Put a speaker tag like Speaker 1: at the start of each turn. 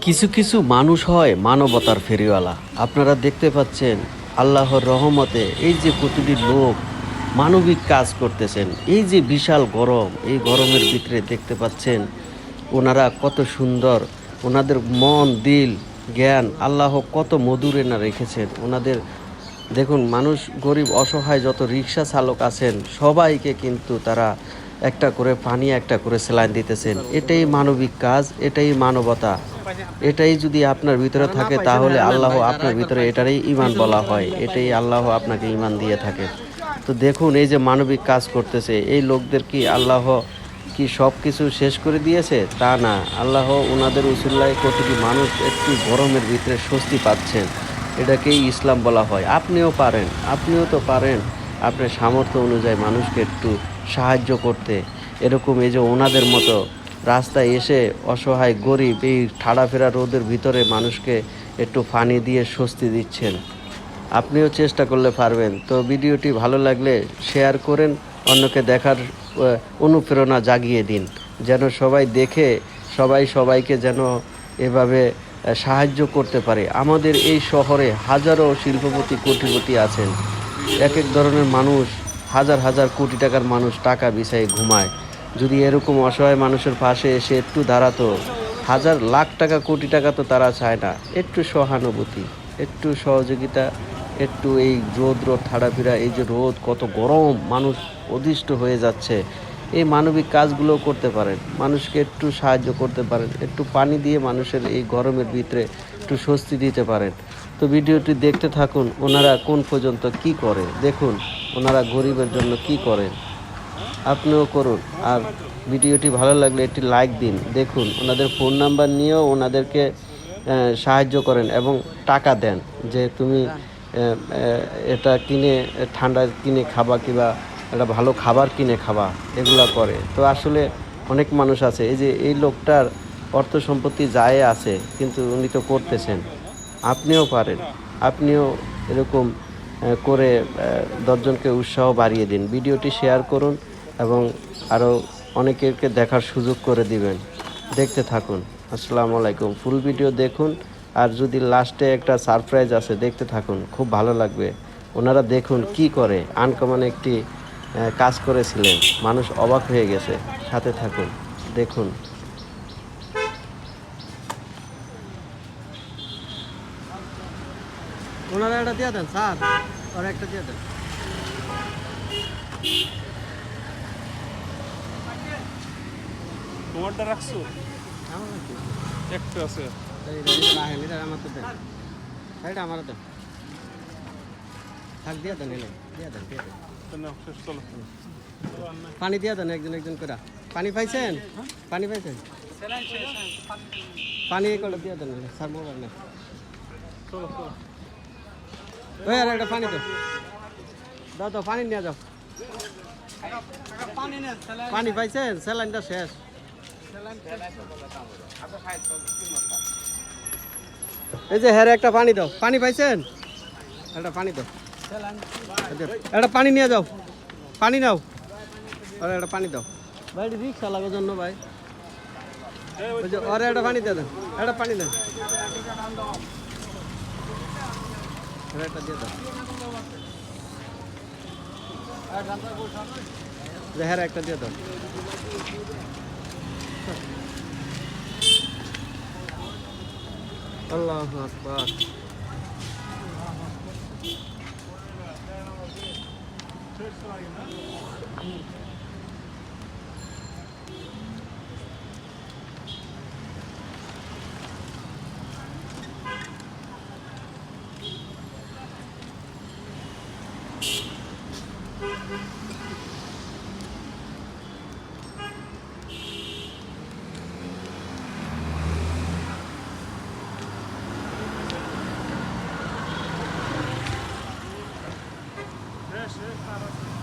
Speaker 1: কিছু কিছু মানুষ হয় মানবতার ফেরিওয়ালা। আপনারা দেখতে পাচ্ছেন আল্লাহর রহমতে এই যে প্রতিটি লোক মানবিক কাজ করতেছেন। এই যে বিশাল গরম, এই গরমের ভিতরে দেখতে পাচ্ছেন ওনারা কত সুন্দর, ওনাদের মন দিল জ্ঞান আল্লাহ কত মধুরে না রেখেছেন ওনাদের। দেখুন, মানুষ গরিব অসহায় যত রিক্সা চালক আছেন সবাইকে কিন্তু তারা একটা করে পানি, একটা করে স্যালাইন দিতেছেন। এটাই মানবিক কাজ, এটাই মানবতা। এটাই যদি আপনার ভিতরে থাকে তাহলে আল্লাহ আপনার ভিতরে এটারই ঈমান বলা হয়। এটাই আল্লাহ আপনাকে ঈমান দিয়ে থাকে। তো দেখুন, এই যে মানবিক কাজ করতেছে এই লোকদের কি আল্লাহ কি সব কিছু শেষ করে দিয়েছে? তা না, আল্লাহ ওনাদের উসিলায় প্রতিটি মানুষ একটু গরমের ভিতরে স্বস্তি পাচ্ছেন। এটাকেই ইসলাম বলা হয়। আপনিও পারেন, আপনিও তো পারেন আপনার সামর্থ্য অনুযায়ী মানুষকে একটু সাহায্য করতে। এরকম এই যে ওনাদের মতো রাস্তায় এসে অসহায় গরিব এই ঠাড়াফেরা রোদের ভিতরে মানুষকে একটু পানি দিয়ে স্বস্তি দিচ্ছেন। আপনিও চেষ্টা করলে পারবেন। তো ভিডিওটি ভালো লাগলে শেয়ার করেন, অন্যকে দেখার অনুপ্রেরণা জাগিয়ে দিন, যেন সবাই দেখে সবাই সবাইকে যেন এভাবে সাহায্য করতে পারে। আমাদের এই শহরে হাজারো শিল্পপতি কোটিপতি আছেন। এক এক ধরনের মানুষ, হাজার হাজার কোটি টাকার মানুষ টাকা বিছায়ে ঘুমায়। যদি এরকম অসহায় মানুষের পাশে এসে একটু দাঁড়াতো, হাজার লাখ টাকা কোটি টাকা তো তারা চায় না, একটু সহানুভূতি, একটু সহযোগিতা, একটু এই রোদ ঠাড়াফিরা, এই যে রোদ কত গরম, মানুষ অতিষ্ঠ হয়ে যাচ্ছে। এই মানবিক কাজগুলো করতে পারেন, মানুষকে একটু সাহায্য করতে পারেন, একটু পানি দিয়ে মানুষের এই গরমের ভিতরে একটু স্বস্তি দিতে পারেন। তো ভিডিওটি দেখতে থাকুন, ওনারা কোন পর্যন্ত কি করে। দেখুন ওনারা গরিবের জন্য কি করেন, আপনিও করুন। আর ভিডিওটি ভালো লাগলে একটি লাইক দিন। দেখুন ওনাদের ফোন নাম্বার নিয়েও ওনাদেরকে সাহায্য করেন এবং টাকা দেন, যে তুমি এটা কিনে ঠান্ডা কিনে খাবা, কিংবা একটা ভালো খাবার কিনে খাবা, এগুলা করে। তো আসলে অনেক মানুষ আছে, এই যে এই লোকটার অর্থ সম্পত্তি যায় আছে কিন্তু উনি তো করতেছেন। আপনিও পারেন, আপনিও এরকম করে 10জনকে উৎসাহ বাড়িয়ে দিন। ভিডিওটি শেয়ার করুন এবং আরও অনেকেরকে দেখার সুযোগ করে দিবেন। দেখতে থাকুন। আসসালামু আলাইকুম। ফুল ভিডিও দেখুন, আর যদি লাস্টে একটা সারপ্রাইজ আছে দেখতে থাকুন, খুব ভালো লাগবে। ওনারা দেখুন কি করে, আনকমন একটি কাজ করেছিলেন, মানুষ অবাক হয়ে গেছে। সাথে থাকুন, দেখুন। ওনারা একটা দিয়ে দেন স্যার, আর একটা দিয়ে দেন।
Speaker 2: তোমারটা রাখছো? একটা আছে।
Speaker 1: আমার তো দেন, এটা আমার দেন, থাক দিয়ে দেন, এলে দিয়ে দেন, দিয়ে দেন।
Speaker 2: চলো
Speaker 1: পানি দিয়ে দেন একজন একজন করে। পানি পাইছেন? পানি পাইছেন? পানি করে দিয়ে দেন স্যার, মোবাইল না।
Speaker 2: চলো চলো।
Speaker 1: ওই আর একটা পানি দাও, দাও দাও, পানি নিয়ে যাও। পানি পাইছেন? স্যালাইনটা শেষ। এই যে হ্যাঁ, একটা পানি দাও। পানি পাইছেন? একটা পানি দাও, একটা পানি নিয়ে যাও। পানি নাও, আর একটা পানি দাও ভাই, রিক্সা লাগার জন্য ভাই। ওই যে আরে একটা পানি দিয়ে দেন, একটা পানি দেন, একটা দিয়ে দাও। হ্যাঁ, একটা দিয়ে দাও। আল্লাহু আকবার।
Speaker 2: শেষ শেষ।